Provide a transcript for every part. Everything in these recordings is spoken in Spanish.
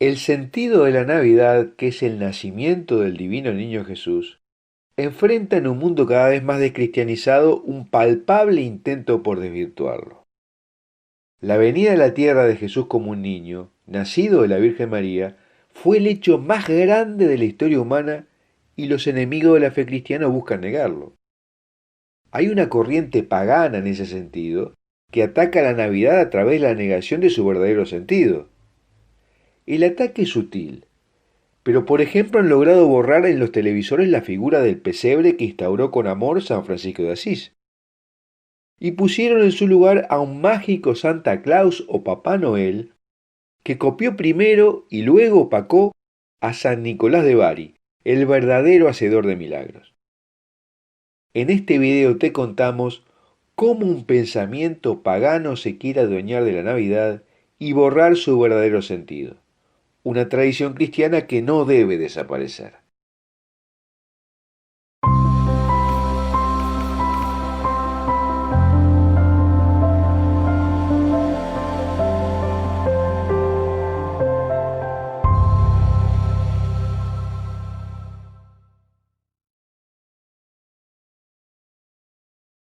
El sentido de la Navidad, que es el nacimiento del divino niño Jesús, enfrenta en un mundo cada vez más descristianizado un palpable intento por desvirtuarlo. La venida a la tierra de Jesús como un niño, nacido de la Virgen María, fue el hecho más grande de la historia humana y los enemigos de la fe cristiana buscan negarlo. Hay una corriente pagana en ese sentido que ataca la Navidad a través de la negación de su verdadero sentido. El ataque es sutil, pero por ejemplo han logrado borrar en los televisores la figura del pesebre que instauró con amor San Francisco de Asís. Y pusieron en su lugar a un mágico Santa Claus o Papá Noel que copió primero y luego opacó a San Nicolás de Bari, el verdadero hacedor de milagros. En este video te contamos cómo un pensamiento pagano se quiere adueñar de la Navidad y borrar su verdadero sentido. Una tradición cristiana que no debe desaparecer.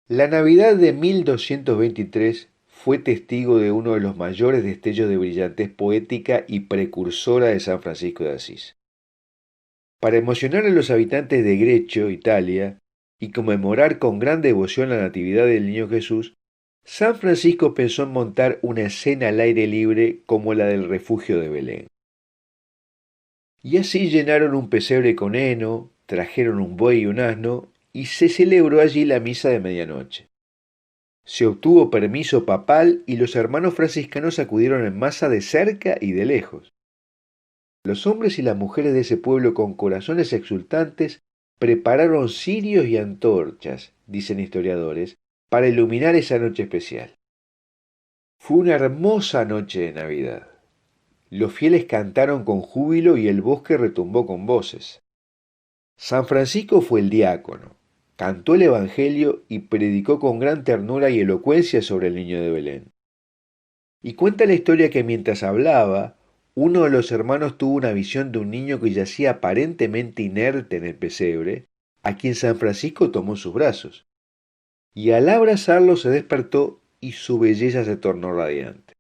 La Navidad de 1223 fue testigo de uno de los mayores destellos de brillantez poética y precursora de San Francisco de Asís. Para emocionar a los habitantes de Grecio, Italia, y conmemorar con gran devoción la Natividad del Niño Jesús, San Francisco pensó en montar una escena al aire libre como la del refugio de Belén. Y así llenaron un pesebre con heno, trajeron un buey y un asno, y se celebró allí la misa de medianoche. Se obtuvo permiso papal y los hermanos franciscanos acudieron en masa de cerca y de lejos. Los hombres y las mujeres de ese pueblo con corazones exultantes prepararon cirios y antorchas, dicen historiadores, para iluminar esa noche especial. Fue una hermosa noche de Navidad. Los fieles cantaron con júbilo y el bosque retumbó con voces. San Francisco fue el diácono, cantó el Evangelio y predicó con gran ternura y elocuencia sobre el niño de Belén. Y cuenta la historia que mientras hablaba, uno de los hermanos tuvo una visión de un niño que yacía aparentemente inerte en el pesebre, a quien San Francisco tomó en sus brazos. Y al abrazarlo se despertó y su belleza se tornó radiante.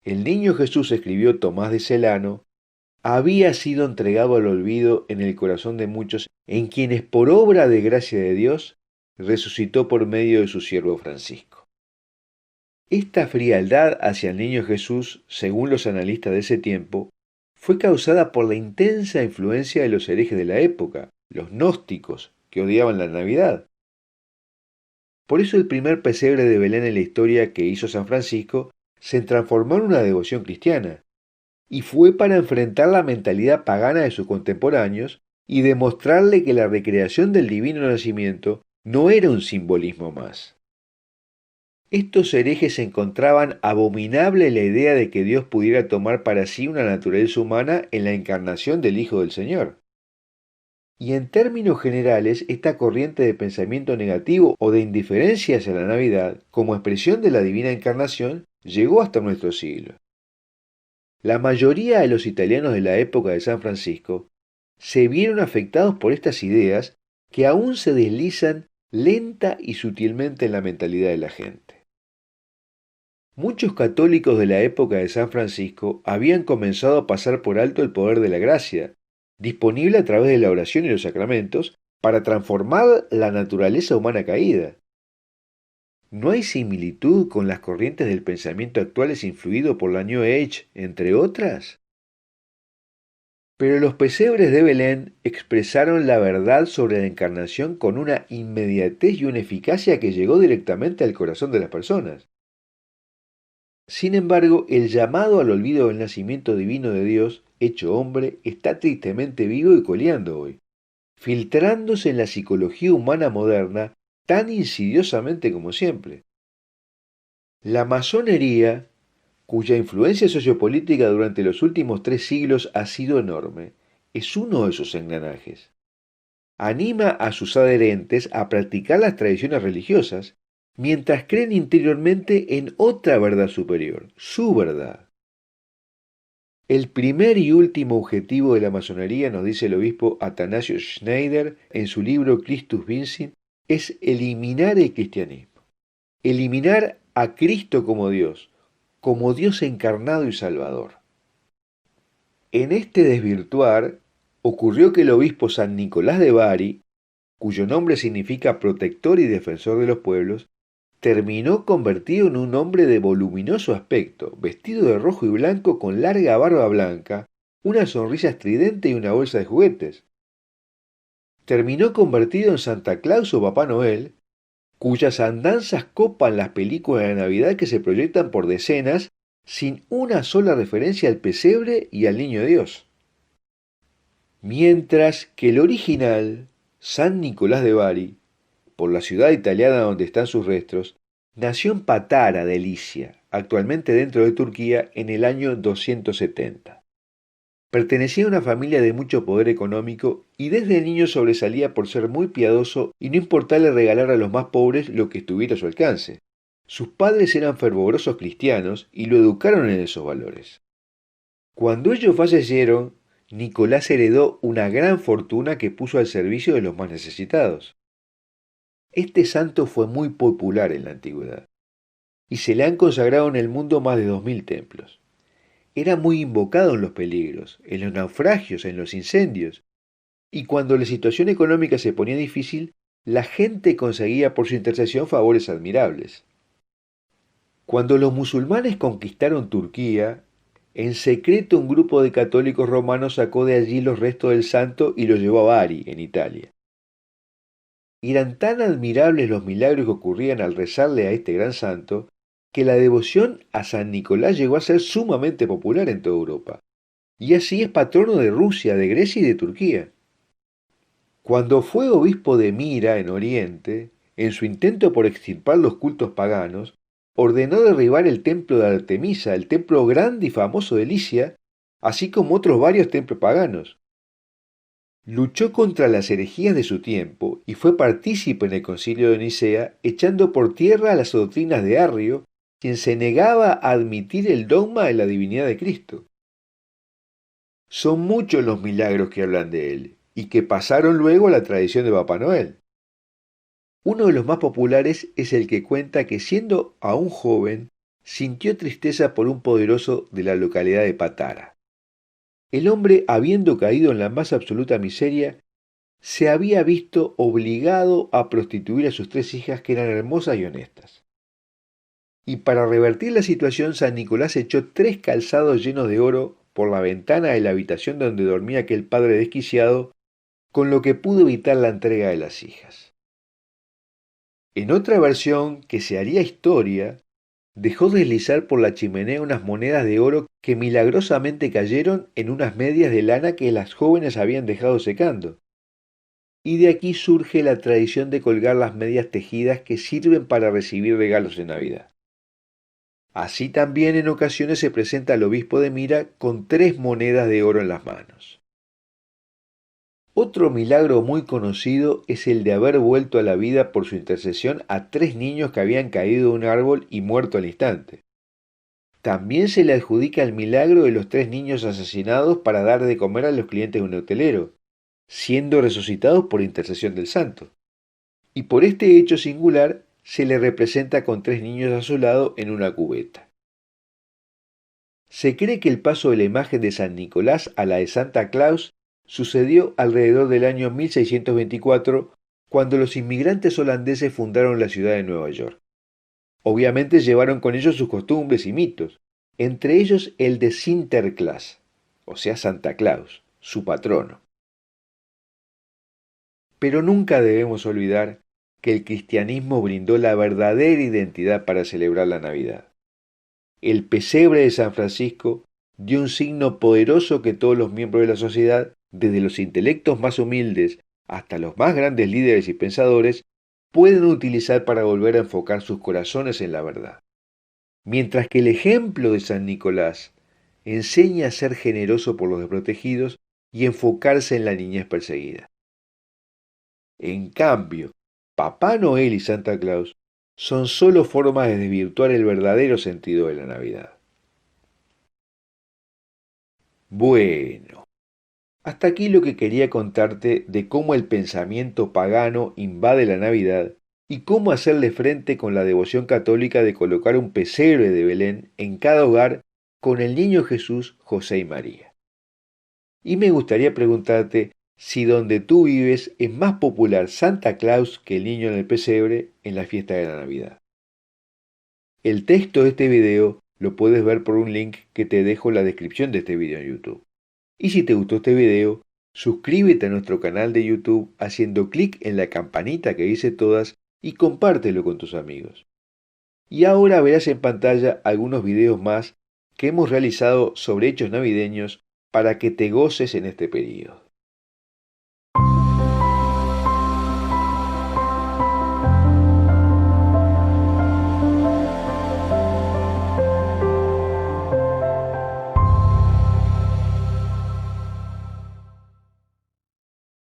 El niño Jesús, escribió Tomás de Celano, había sido entregado al olvido en el corazón de muchos, en quienes por obra de gracia de Dios resucitó por medio de su siervo Francisco. Esta frialdad hacia el niño Jesús, según los analistas de ese tiempo, fue causada por la intensa influencia de los herejes de la época, los gnósticos, que odiaban la Navidad. Por eso el primer pesebre de Belén en la historia que hizo San Francisco se transformó en una devoción cristiana, y fue para enfrentar la mentalidad pagana de sus contemporáneos y demostrarle que la recreación del divino nacimiento no era un simbolismo más. Estos herejes encontraban abominable la idea de que Dios pudiera tomar para sí una naturaleza humana en la encarnación del Hijo del Señor. Y en términos generales, esta corriente de pensamiento negativo o de indiferencia hacia la Navidad, como expresión de la divina encarnación, llegó hasta nuestro siglo. La mayoría de los italianos de la época de San Francisco se vieron afectados por estas ideas que aún se deslizan lenta y sutilmente en la mentalidad de la gente. Muchos católicos de la época de San Francisco habían comenzado a pasar por alto el poder de la gracia, disponible a través de la oración y los sacramentos, para transformar la naturaleza humana caída. ¿No hay similitud con las corrientes del pensamiento actuales influido por la New Age, entre otras? Pero los pesebres de Belén expresaron la verdad sobre la encarnación con una inmediatez y una eficacia que llegó directamente al corazón de las personas. Sin embargo, el llamado al olvido del nacimiento divino de Dios, hecho hombre, está tristemente vivo y coleando hoy, filtrándose en la psicología humana moderna tan insidiosamente como siempre. La masonería, cuya influencia sociopolítica durante los últimos 3 siglos ha sido enorme, es uno de sus engranajes. Anima a sus adherentes a practicar las tradiciones religiosas, mientras creen interiormente en otra verdad superior, su verdad. El primer y último objetivo de la masonería, nos dice el obispo Atanasio Schneider en su libro Christus Vincit, es eliminar el cristianismo, eliminar a Cristo como Dios encarnado y salvador. En este desvirtuar ocurrió que el obispo San Nicolás de Bari, cuyo nombre significa protector y defensor de los pueblos, terminó convertido en un hombre de voluminoso aspecto, vestido de rojo y blanco con larga barba blanca, una sonrisa estridente y una bolsa de juguetes. Terminó convertido en Santa Claus o Papá Noel, cuyas andanzas copan las películas de Navidad que se proyectan por decenas, sin una sola referencia al pesebre y al niño Dios. Mientras que el original, San Nicolás de Bari, por la ciudad italiana donde están sus restos, nació en Patara de Licia, actualmente dentro de Turquía, en el año 270. Pertenecía a una familia de mucho poder económico y desde niño sobresalía por ser muy piadoso y no importarle regalar a los más pobres lo que estuviera a su alcance. Sus padres eran fervorosos cristianos y lo educaron en esos valores. Cuando ellos fallecieron, Nicolás heredó una gran fortuna que puso al servicio de los más necesitados. Este santo fue muy popular en la antigüedad y se le han consagrado en el mundo más de 2000 templos. Era muy invocado en los peligros, en los naufragios, en los incendios, y cuando la situación económica se ponía difícil, la gente conseguía por su intercesión favores admirables. Cuando los musulmanes conquistaron Turquía, en secreto un grupo de católicos romanos sacó de allí los restos del santo y los llevó a Bari, en Italia. Eran tan admirables los milagros que ocurrían al rezarle a este gran santo, que la devoción a San Nicolás llegó a ser sumamente popular en toda Europa, y así es patrono de Rusia, de Grecia y de Turquía. Cuando fue obispo de Mira, en Oriente, en su intento por extirpar los cultos paganos, ordenó derribar el templo de Artemisa, el templo grande y famoso de Licia, así como otros varios templos paganos. Luchó contra las herejías de su tiempo y fue partícipe en el concilio de Nicea, echando por tierra las doctrinas de Arrio, quien se negaba a admitir el dogma de la divinidad de Cristo. Son muchos los milagros que hablan de él y que pasaron luego a la tradición de Papá Noel. Uno de los más populares es el que cuenta que siendo aún joven, sintió tristeza por un poderoso de la localidad de Patara. El hombre, habiendo caído en la más absoluta miseria, se había visto obligado a prostituir a sus 3 hijas que eran hermosas y honestas. Y para revertir la situación, San Nicolás echó 3 calzados llenos de oro por la ventana de la habitación donde dormía aquel padre desquiciado, con lo que pudo evitar la entrega de las hijas. En otra versión, que se haría historia, dejó deslizar por la chimenea unas monedas de oro que milagrosamente cayeron en unas medias de lana que las jóvenes habían dejado secando. Y de aquí surge la tradición de colgar las medias tejidas que sirven para recibir regalos de Navidad. Así también en ocasiones se presenta al obispo de Mira con 3 monedas de oro en las manos. Otro milagro muy conocido es el de haber vuelto a la vida por su intercesión a 3 niños que habían caído de un árbol y muerto al instante. También se le adjudica el milagro de los 3 niños asesinados para dar de comer a los clientes de un hotelero, siendo resucitados por intercesión del santo. Y por este hecho singular se le representa con 3 niños a su lado en una cubeta. Se cree que el paso de la imagen de San Nicolás a la de Santa Claus sucedió alrededor del año 1624, cuando los inmigrantes holandeses fundaron la ciudad de Nueva York. Obviamente llevaron con ellos sus costumbres y mitos, entre ellos el de Sinterklaas, o sea Santa Claus, su patrono. Pero nunca debemos olvidar que el cristianismo brindó la verdadera identidad para celebrar la Navidad. El pesebre de San Francisco dio un signo poderoso que todos los miembros de la sociedad, desde los intelectos más humildes hasta los más grandes líderes y pensadores, pueden utilizar para volver a enfocar sus corazones en la verdad. Mientras que el ejemplo de San Nicolás enseña a ser generoso por los desprotegidos y enfocarse en la niñez perseguida. En cambio, Papá Noel y Santa Claus son solo formas de desvirtuar el verdadero sentido de la Navidad. Bueno, hasta aquí lo que quería contarte de cómo el pensamiento pagano invade la Navidad y cómo hacerle frente con la devoción católica de colocar un pesebre de Belén en cada hogar con el niño Jesús, José y María. Y me gustaría preguntarte si donde tú vives es más popular Santa Claus que el niño en el pesebre en la fiesta de la Navidad. El texto de este video lo puedes ver por un link que te dejo en la descripción de este video en YouTube. Y si te gustó este video, suscríbete a nuestro canal de YouTube haciendo clic en la campanita que dice todas y compártelo con tus amigos. Y ahora verás en pantalla algunos videos más que hemos realizado sobre hechos navideños para que te goces en este periodo.